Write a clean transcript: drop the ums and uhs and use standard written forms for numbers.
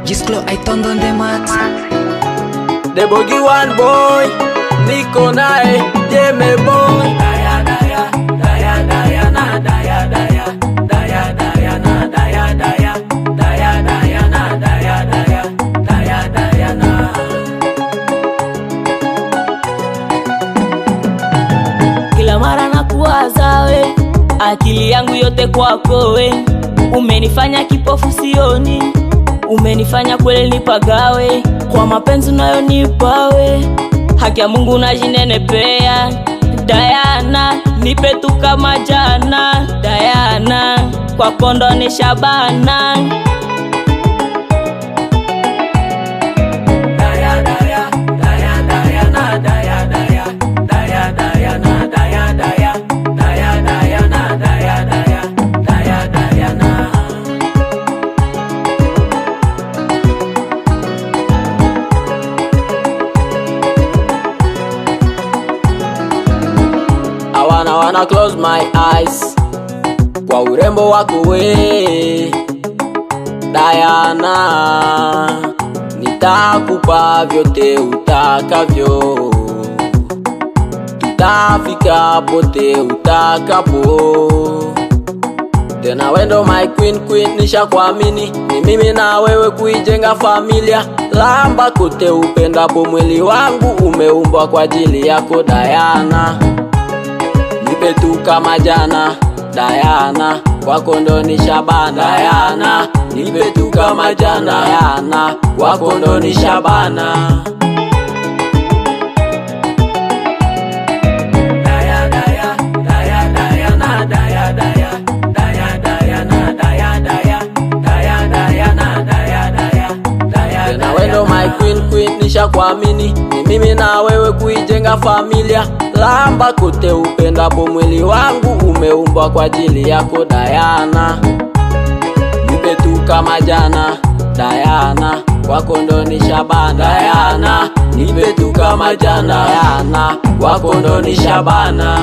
Gisclo I turn on the max. The boogie one boy, Nico nae, Jeme boy. Daya daya, daya daya na, daya daya, daya daya na, daya daya, daya daya na, daya daya, daya daya na. Kila mara nakuwaza we, akili yangu yote kwako we. Umenifanya kipofu sioni, umenifanya kweli nipagawe kwa mapenzi unayonipa we. Haki ya Mungu najinenepea. Diana, nipe tu kama jana. Diana, kwa kondo ni Shabana. Daya daya, daya daya na, daya daya, daya daya na, daya daya, daya daya na, daya daya, daya daya na. I wanna close my eyes kwa urembo wako we Diana, nitakupa vyote utakavyo, tutafika pote utakapo. Tena wendo my queen queen, nishakuamini, ni mimi na wewe kuijenga familia. Lamba kote upendapo, mwili wangu umeumbwa kwa ajili yako Diana. Nipe tu kama jana Diana, kwako ndo ni Shabana. Diana, nipe tu kama jana Diana, kwako ndo ni Shabana. Daya daya, daya daya na, daya daya, daya daya na, daya daya, daya daya na, daya daya, daya. Tena wendo my queen queen, nishakuamini, ni mimi na wewe kuijenga familia. Lamba kote upendapo, mwili wangu umeumbwa kwa ajili yako Diana. Nipe tu kama jana Diana, kwako ndo ni Shabana. Diana, nipe tu kama jana Diana, kwako ndo ni Shabana.